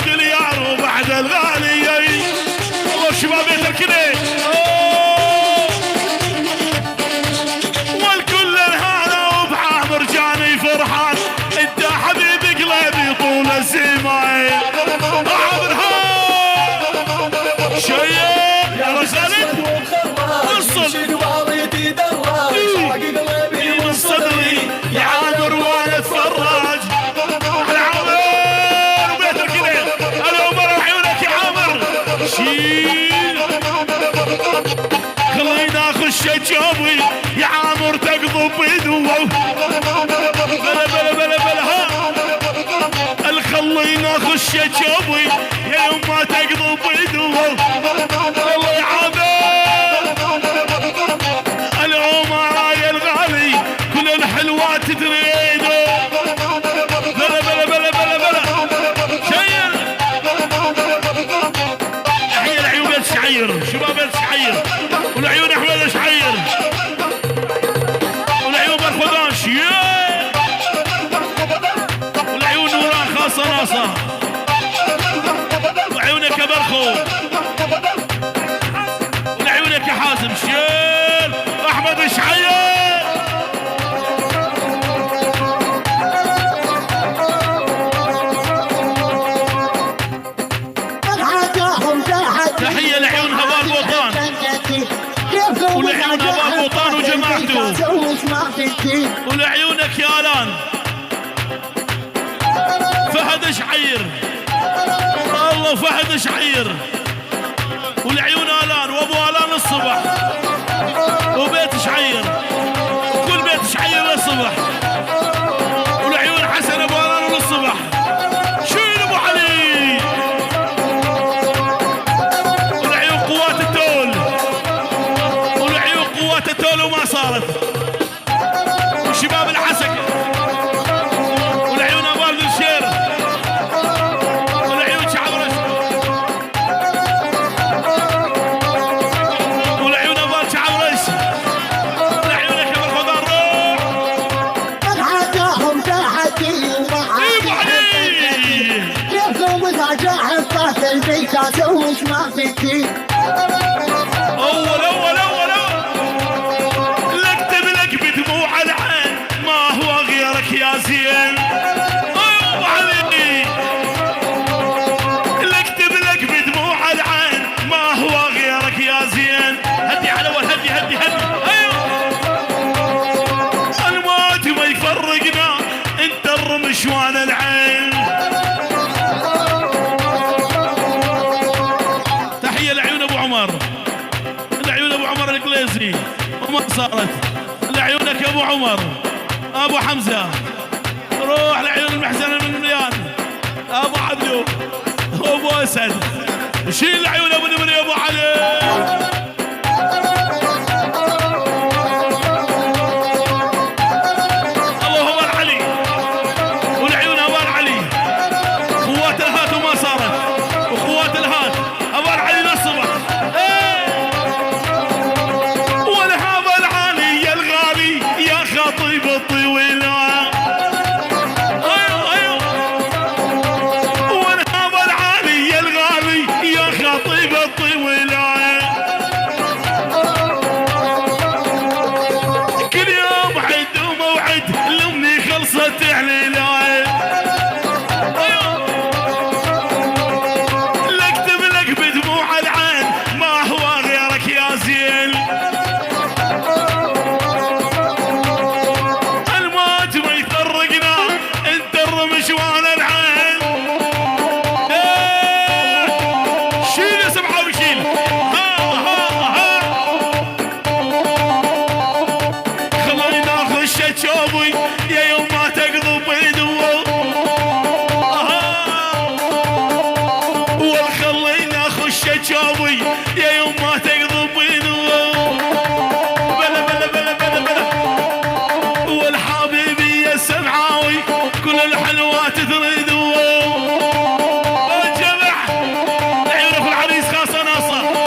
والدليار وبعد الغالي والشباب يتركني والكل الهنا وبعامر جاني فرحان انت حبيبي قلبي طول الزمان عامر شيء يا رجال وصل من صدري يا عامر وانا اتفرج على عامر وبيت الكليل انا عمر وعيونك يا عامر شيل خلينا اخش جوبي يا عامر تقضب بدوه بلا بلا بلا بلا ها خلينا اخش جوبي يا يوم ما تقضب بدوه الله يا عامر العمر يا الغالي كل الحلوات تريده بلا بلا بلا بلا بلا شير تحية العيون الشعير شباب الشعير والعيون احمد الشعير والعيون برخدانش والعيون نوران خاصة راسة وعيونك يا برخو والعيونك يا حازم شير احمد الشعير تحية لعيون هبار بوطان ولعيون هبار بوطان وجماعته ولعيونك يا الان فهد شعير الله فهد شعير والعيون الان وابو الان الصبح وبيت شعير كل بيت شعير للصبح والعيون حسن ابو الان للصبح شيل ابو علي والعيون قوات التول والعيون قوات التول وما صارت وشباب العسكر والعيون ابو الشير والعيون شعب رشد والعيون ابو شعب رشد والعيون كبر خضار روح الحاجاهم تحدي ابو علي كيفكم اذا جاء حفاظ البيت ازوج ما فيكي اول اول اول لكتب لك بدموع العين ما هو غيرك يا زين ابو علي لكتب لك بدموع العين ما هو غيرك يا زين هدي على اول هدي هدي هدي الموت ما يفرقنا انت الرمش وانا العين تحية لعيون ابو عمر لعيون ابو عمر القليزي وما صارت لعيونك يا ابو عمر ابو حمزة روح لعيون المحزن من مليان ابو عبدو ابو اسد شيل لعيون ابو نمر يا ابو علي اللهم العلي والعيون ابو علي قوات الهات وما صارت وقوات الهات ابو علي للصبح والهاب العالي يا الغالي يا خطيب الطويله ايوه ايوه والهاب العالي يا الغالي يا خطيب الطويله كل يوم عد وموعد لامي خلصت عليله لكتب لك بدموع العين ما هو غيرك يا زين الموت ما يفرقنا انت الرمش وانا العين شيل سبعة وشيل ها خلينا اخش شوبي يا يوم ما تقضب بدوه والخلينا اخش شوبي يا يوم ما تقضب بدوه بلا بلا بلا بلا بلا والحبيبي يا السمعاوي كل الحلوات تريدوه الجمع عيونه في العريس خاصة ناصر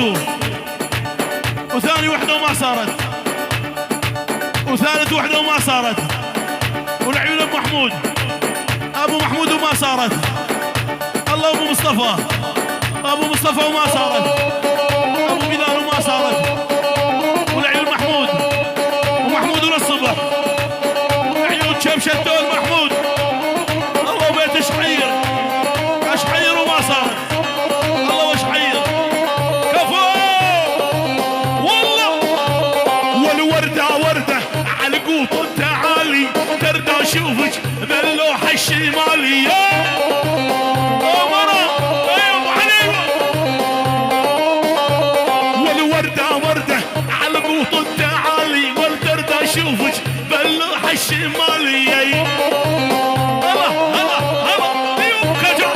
صارتوا، وثاني وحدة وما صارت، وثالث وحدة وما صارت، والعيون ابو محمود، ابو محمود وما صارت. الله ابو مصطفى، ابو مصطفى وما صارت، ابو بلال وما صارت، والعيون محمود، ومحمود للصبح، والعيون شمشة دول محمود. الله بيت اشحير، اشحير وما صارت. الله واشحير كفو والله. والوردة وردة على قوط تعالي ترد اشوفك باللوحة الشمالية. اشوفك باللوحة الشمالية. هلا هلا هلا اليوم كجا.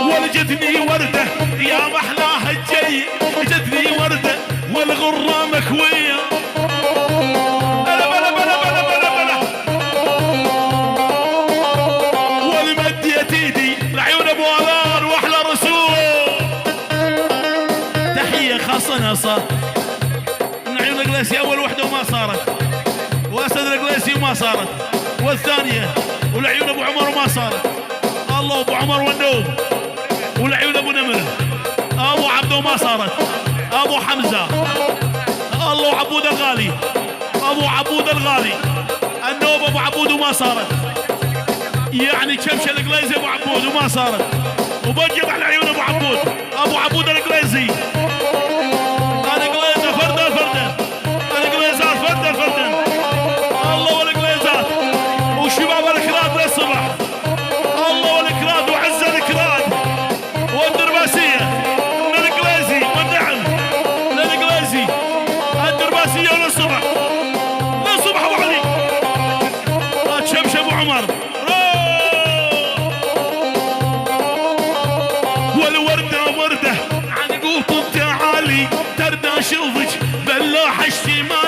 ولجتني وردة يا محلاها الجاي، جتني وردة والغرة مكوية. بلا بلا بلا بلا بلا بلا. ولمديت ايدي لعيون ابو الان واحلى رسول. تحية خاصة ناصر. القليسي اول وحده وما صارت، واسد القليسي وما صارت، والثانيه والعيون ابو عمر وما صارت. الله ابو عمر والنوب، والعيون ابو نمر، ابو عبده وما صارت، ابو حمزه، الله عبود الغالي، ابو عبود الغالي، النوب ابو عبود وما صارت. يعني كمشه القليسي ابو عبود وما صارت، وبقيت على عيون ابو عبود، ابو عبود القليسي. الله والقليزات وشباب الكراد للصبح. الله والكراد وعز الكراد والدرباسية للقليزي والنعم للقليزي. الدرباسية للصبح للصبح ابو علي. شمش ابو عمر. والوردة وردة عن قوط تعالي ترد اشوفك باللوحة الشمال.